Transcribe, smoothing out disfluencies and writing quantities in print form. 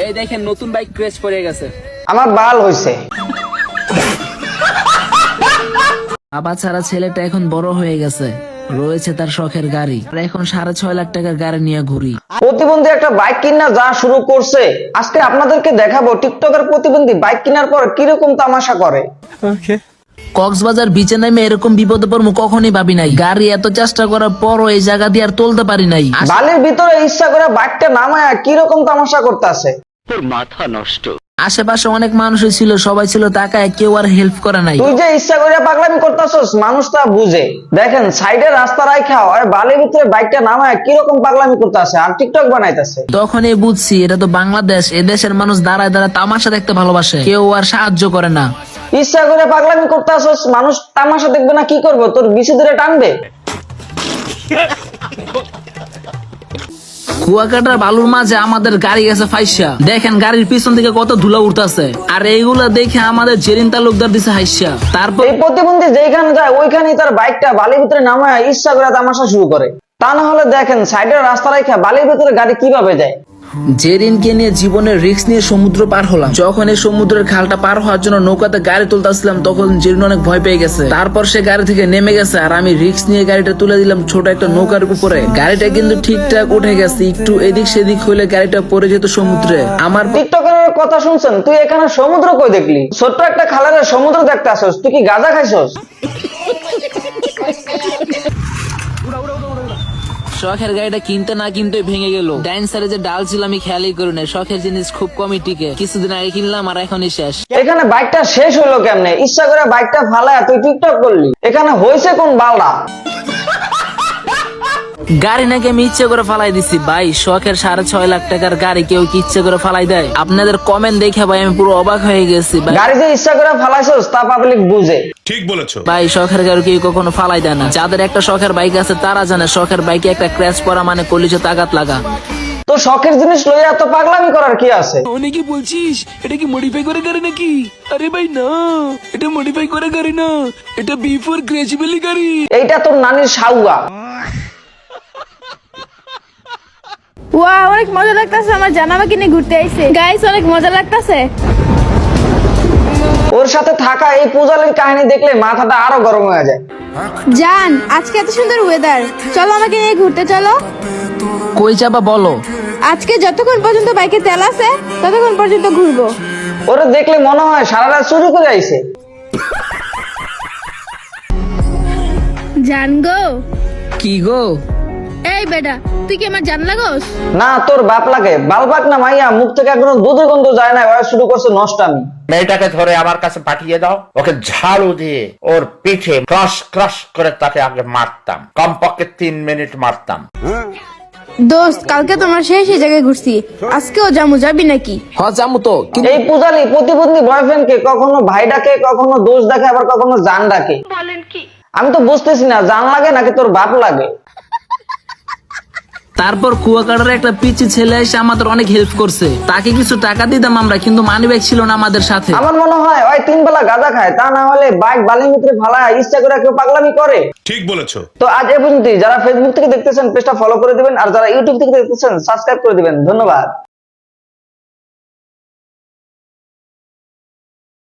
এই দেখেন নতুন বাইক ক্রেশ পড়ে গেছে। আমার বাল হইছে। বাবা ছাড়া ছেলেটা এখন বড় হয়ে গেছে, রয়েছে তার শখের গাড়ি, আর এখন 6.5 লাখ টাকার গাড়ি নিয়ে ঘুরি। প্রতিবন্ধী একটা বাইক কিনা যা শুরু করছে, আজকে আপনাদেরকে দেখাবো টিকটকের প্রতিবন্ধী বাইক কেনার পর কিরকম তামাশা করে। কক্সবাজার বিচে নামে এরকম বিপদে পড়বো কখনই ভাবি নাই। গাড়ি এত চেষ্টা করার পরও এই জায়গা দিয়ে আর তুলতে পারি নাই। বালির ভিতরে ইচ্ছা করে বাইকটা নামায় কিরকম তামাশা করতেছে। তোর মাথা নষ্ট। আশেপাশে অনেক মানুষই ছিল, সবাই ছিল তাকায়, কেউ আর হেল্প করে নাই। তুই যে ইচ্ছা করে পাগলামি করতেছস মানুষ তা বুঝে। দেখেন সাইডে রাস্তা রাখা আর বালির ভিতরে বাইকটা নামায় কিরকম পাগলামি করতেছে আর টিকটক বানাইতেছে। তখনই বুঝছি এটা তো বাংলাদেশ, এদেশের মানুষ দাঁড়ায় দাঁড়ায় তামাশা দেখতে ভালোবাসে, কেউ আর সাহায্য করে না। ইচ্ছা করে পাগলামি করতেছস, মানুষ তামাশা দেখবে না কি করবো, তোর বিচি ধরে টানবে। কুয়াকাটার বালুর মাঝে আমাদের গাড়ি গেছে ফাইসা, দেখেন গাড়ির পিছন থেকে কত ধুলা উঠতেছে, আর এইগুলা দেখে আমাদের জেরিন তালুকদার দিছে হাইসা। তারপর এই প্রতিবন্ধী যেখানে যায় ওইখানেই তার বাইকটা বালির ভিতরে নামায় ইচ্ছা করে তামাশা শুরু করে। তা না হলে দেখেন সাইডের রাস্তা রেখা বালির ভিতরে গাড়ি কিভাবে যায়। জেরিনকে নিয়ে জীবনের রিস্ক নিয়ে সমুদ্র পার হলাম। যখন এই সমুদ্রের খালটা পার হওয়ার জন্য নৌকাতে গাড়ি তুলতেছিলাম, তখন জেরিন অনেক ভয় পেয়ে গেছে। তারপর সে গাড়ি থেকে নেমে গেছে, আর আমি রিস্ক নিয়ে গাড়িটা তুলে দিলাম ছোট একটা নৌকার উপরে। গাড়িটা কিন্তু ঠিকঠাক উঠে গেছে, একটু এদিক সেদিক হইলে গাড়িটা পড়ে যেত সমুদ্রে। আমার টিকটকের কথা শুনছেন, তুই এখানে সমুদ্র কই দেখলি? ছোট্ট একটা খালের সমুদ্র দেখতে আসছ, তুই কি গাঁজা খাইছস? শখের গাড়িটা কিনতে না কিনতে ভেঙে গেল। ডাইন সাইডে যে ডাল ছিল আমি খেয়ালই করি না। শখের জিনিস খুব কমই টিকে, কিছুদিন আগে কিনলাম আর এখনই শেষ। এখানে বাইকটা শেষ হইলো কেমনে? ইচ্ছা করে বাইকটা ফালায় তুই টিকটক করলি, এখানে হয়েছে কোন বালটা? গাড়ি নাকি আমি ইচ্ছে করে ফালাই দিছি ভাই। শখের 6.5 লাখ টাকার গাড়ি কেউ কি ইচ্ছে করে ফালাই দেয়? আপনাদের কমেন্ট দেখে ভাই আমি পুরো অবাক হয়ে গেছি ভাই। গাড়ি যে ইচ্ছা করে ফালাইছস তা পাবলিক বুঝে। ঠিক বলেছো ভাই, শখের গাড়ি কেউ কখনো ফালাই দেয় না। যাদের একটা শখের বাইক আছে তারা জানে শখের বাইকে একটা ক্র্যাশ পড়া মানে কলিজে আঘাত লাগা। তো শখের জিনিস লইয়া এত পাগলামি করার কি আছে? অনেকে বলছিস এটা কি মডিফাই করে গাড়ি নাকি? আরে ভাই না, এটা মডিফাই করে গাড়ি না, এটা বিফোর ক্রেশবেলি গাড়ি। এইটা তোর নানির সাউয়া। ওয়াও, অনেক মজা লাগতেছে। আমার জানামাকে নিয়ে ঘুরতে আইছে গাইস, অনেক মজা লাগতেছে। ওর সাথে থাকা এই পূজালির কাহিনী দেখলে মাথাটা আরো গরম হয়ে যায়। জান, আজকে এত সুন্দর ওয়েদার, চলো আমাকে নিয়ে ঘুরতে চলো। কই যাবা বলো? আজকে যতক্ষণ পর্যন্ত বাইকে তেল আছে ততক্ষণ পর্যন্ত ঘুরবো। ওরে দেখলে মনে হয় সারা রাত চুরি করে আইছে। জান গো। কি গো? এই বেটা, তুই কি আমার জান লাগোস? না, তোর বাপ লাগে। বালবাক না মাইয়া, মুখ থেকে এখনো দুধের গন্ধ যায় না, ওরা শুরু করছে নষ্টামি। মেয়েটাকে ধরে আমার কাছে পাঠিয়ে দাও, ওকে ঝাড়ু দিয়ে ওর পিঠে ক্রাশ ক্রাশ করে তাকে আগে মারতাম, কমপক্ষে 3 মিনিট মারতাম। দোস্ত, কালকে তোমরা সেই জায়গায় ঘুরছি, আজকেও জামু, যাবি নাকি? হ্যাঁ যাবো তো। এই পূজালি প্রতিবন্ধী বয়ফ্রেন্ড কে কখনো ভাই ডাকে, কখনো দোষ ডাকে, আবার কখনো জান ডাকে। আমি তো বুঝতেছি না জান লাগে নাকি তোর বাপ লাগে। তারপর কুয়াকাটার একটা পিচি ছেলে এসে আমাদের অনেক হেল্প করছে। তাকে কিছু টাকা দিতাম আমরা, কিন্তু মানিব্যাগ ছিল না আমাদের সাথে। আমার মনে হয় ওই 3 বেলা গাঁজা খায়, তা না হলে বাইক বালির ভিতরে ফালায় ইচ্ছা করে কেউ পাগলামি করে। ঠিক বলেছো। তো আজ এই পর্যন্তই। যারা ফেসবুক থেকে দেখতেছেন পেজটা ফলো করে দিবেন, আর যারা ইউটিউব থেকে দেখতেছেন সাবস্ক্রাইব করে দিবেন। ধন্যবাদ।